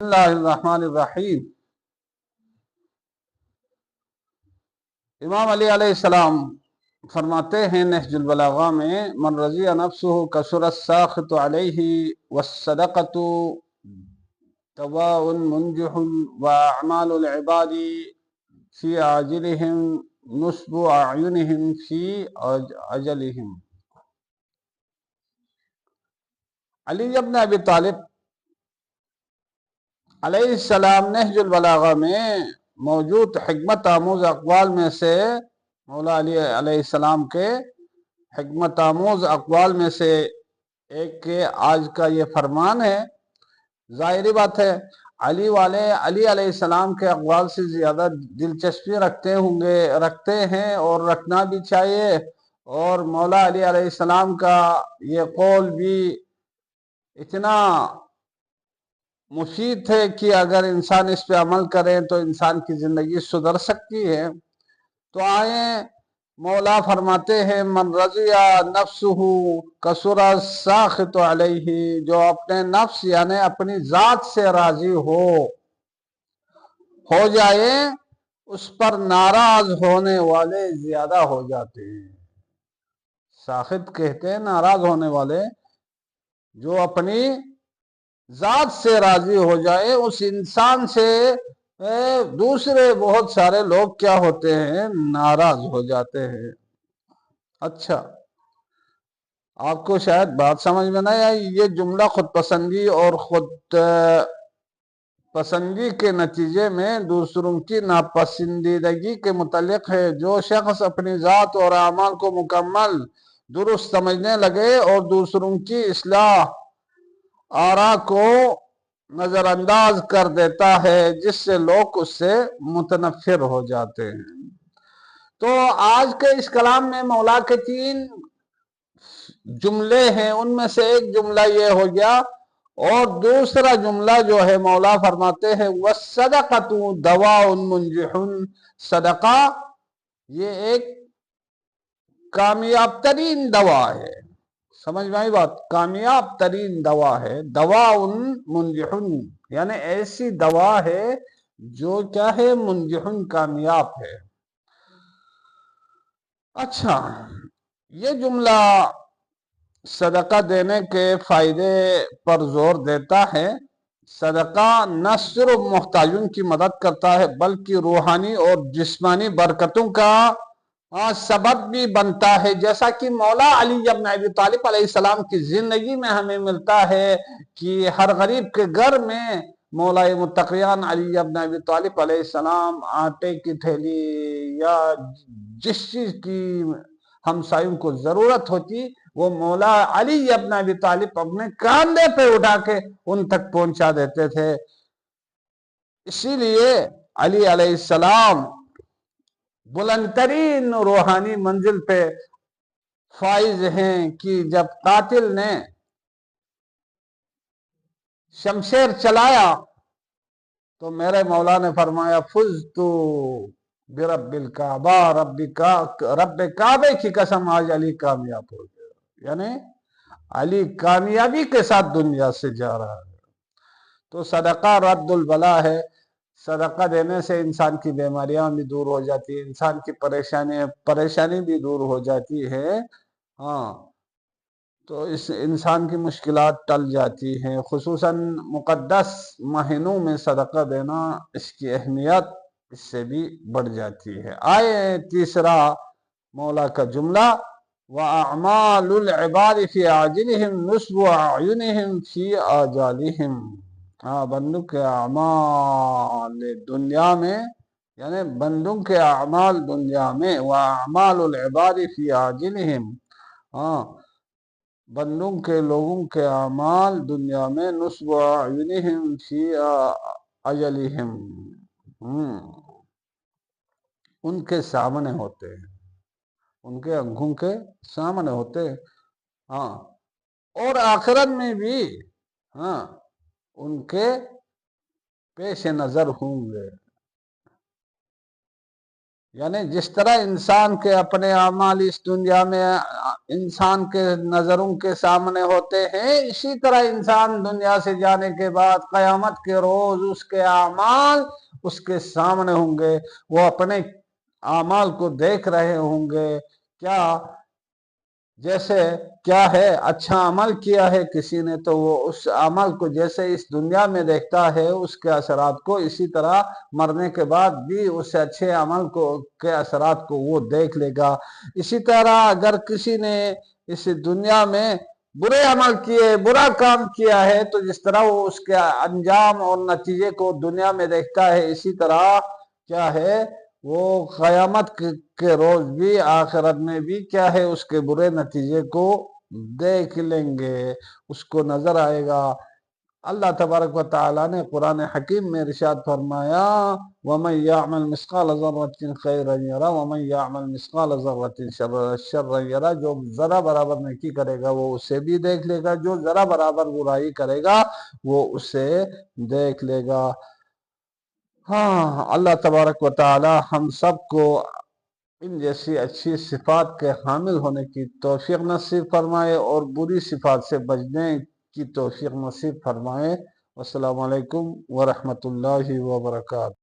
बिस्मिल्लाहिर्रहमानिर्रहीम। इमाम अली अलैहिस्सलाम फरमाते हैं नहजुल बलागा में, मन रज़िया नफ्सुहु कसुरत साखितु अलैहि वस्सदक़तु दवाउन मुंजिहुन व अअमालुल इबादी फी आजिलिहिम नुस्बु अयुनिहिम फी अजलिहिम। अली इब्न अबी तालिब अलैहिस्सलाम नहजुल बलागा में मौजूद हिकमत आमूज अक़वाल में से, मौला अली अलैहिस्सलाम के हिकमत आमूज अक़वाल में से एक के आज का ये फरमान है। ज़ाहिरी बात है, अली वाले अली अलैहिस्सलाम के अक़वाल से ज़्यादा दिलचस्पी रखते हैं और रखना भी चाहिए। और मौला अली अलैहिस्सलाम का ये कौल भी इतना मुफीद है कि अगर इंसान इस पे अमल करे तो इंसान की ज़िंदगी सुधर सकती है। तो आए मौला फरमाते हैं, मन रज़िया नफ्सुहु कसुरा साखित अलैहि, जो अपने नफ्स यानी अपनी ज़ात से राजी हो जाए उस पर नाराज होने वाले ज्यादा हो जाते हैं। साखित कहते हैं नाराज होने वाले। जो अपनी जात से राजी हो जाए उस इंसान से दूसरे बहुत सारे लोग क्या होते हैं, नाराज हो जाते हैं। अच्छा, आपको शायद बात समझ में नहीं आई। ये जुमला खुद पसंदी और खुद पसंदी के नतीजे में दूसरों की नापसंदीदगी के मुतल्लिक है। जो शख्स अपनी जात और अमाल को मुकम्मल दुरुस्त समझने लगे और दूसरों की इस्लाह आरा को नजरअंदाज कर देता है, जिससे लोग उससे मुतनफिर हो जाते हैं। तो आज के इस कलाम में मौला के 3 जुमले हैं, उनमें से एक जुमला ये हो गया। और दूसरा जुमला जो है मौला फरमाते हैं, वस्सदक़तु दवाउन मुंजिहुन, सदका ये एक कामयाब तरीन दवा है। समझ में आई बात? कामयाब तरीन दवा है। दवाउन मुंजिहुन यानी ऐसी दवा है जो क्या है, मुंजिहुन कामयाब है। अच्छा, ये जुमला सदका देने के फायदे पर जोर देता है। सदका न सिर्फ मुहताजों की मदद करता है बल्कि रूहानी और जिस्मानी बरकतों का सबब भी बनता है, जैसा कि मौला अली इब्न अबी तालिब अलैहिस्सलाम की जिंदगी में हमें मिलता है कि हर गरीब के घर में मौला मुत्तक़ियान अली इब्न अबी तालिब अलैहिस्सलाम आटे की थैली या जिस चीज की हमसायों को जरूरत होती वो मौला अली इब्न अबी तालिब अपने कंधे पे उठा के उन तक पहुंचा देते थे। इसीलिए अली अलैहिस्सलाम बुलंदतरीन रूहानी मंजिल पे फाइज हैं कि जब कातिल ने शमशेर चलाया तो मेरे मौला ने फरमाया, फुज़्तु बिरब्बिल काबा, रब्बे काबे की कसम आज अली कामयाब हो गया। यानी अली कामयाबी के साथ दुनिया से जा रहा है। तो सदका रद्दुल बला है। सदका देने से इंसान की बीमारियां भी दूर हो जाती है, इंसान की परेशानी भी दूर हो जाती है। हाँ, तो इस इंसान की मुश्किलात टल जाती हैं। खुसूसन मुक़द्दस महीनों में सदका देना, इसकी अहमियत इससे भी बढ़ जाती है। आए तीसरा मौला का जुमला, व अअमालुल इबाद फी आजिलिहिम नुस्बु अयुनिहिम फी आजालिहिम। हाँ, बंदों के अमाल दुनिया में यानी बंदों के अमाल दुनिया में, व अमालुल इबाद फी आजिलिहिम, हाँ बंदों के लोगों के अमाल दुनिया में, नुस्ब अयुनिहिम फी अजलिहिम, उनके सामने होते हैं, उनके आंखों के सामने होते हैं। हाँ, और आखिरत में भी हाँ उनके पेश नजर होंगे। یعنی جس طرح انسان کے اپنے اعمال اس دنیا میں انسان کے نظروں کے سامنے ہوتے ہیں، اسی طرح انسان دنیا سے جانے کے بعد قیامت کے روز اس کے اعمال اس کے سامنے ہوں گے، وہ اپنے اعمال کو دیکھ رہے ہوں گے، کیا جیسے کیا ہے اچھا عمل کیا ہے کسی نے تو وہ اس عمل کو جیسے اس دنیا میں دیکھتا ہے اس کے اثرات کو، اسی طرح مرنے کے بعد بھی اس اچھے عمل کے اثرات کو وہ دیکھ لے گا۔ اسی طرح اگر کسی نے اس دنیا میں برے عمل کیے، برا کام کیا ہے، تو جس طرح وہ اس کے انجام اور نتیجے کو دنیا میں دیکھتا ہے، اسی طرح کیا ہے وہ قیامت کے روز بھی آخرت میں بھی کیا ہے اس کے برے نتیجے کو دیکھ لیں گے، اس کو نظر آئے گا۔ اللہ تبارک و تعالیٰ نے قرآن حکیم میں ارشاد فرمایا وَمَن يَعْمَلْ مِثْقَالَ ذَرَّةٍ خَيْرًا يَرَهُ وَمَن يَعْمَلْ مِثْقَالَ ذَرَّةٍ شَرًّا يَرَهُ، جو ذرا برابر نیکی کرے گا وہ اسے بھی دیکھ لے گا، جو ذرا برابر برائی کرے گا وہ اسے دیکھ لے گا۔ ہاں، اللہ تبارک و تعالی ہم سب کو ان جیسی اچھی صفات کے حامل ہونے کی توفیق نصیب فرمائے اور بری صفات سے بچنے کی توفیق نصیب فرمائے۔ السلام علیکم ورحمۃ اللہ وبرکاتہ۔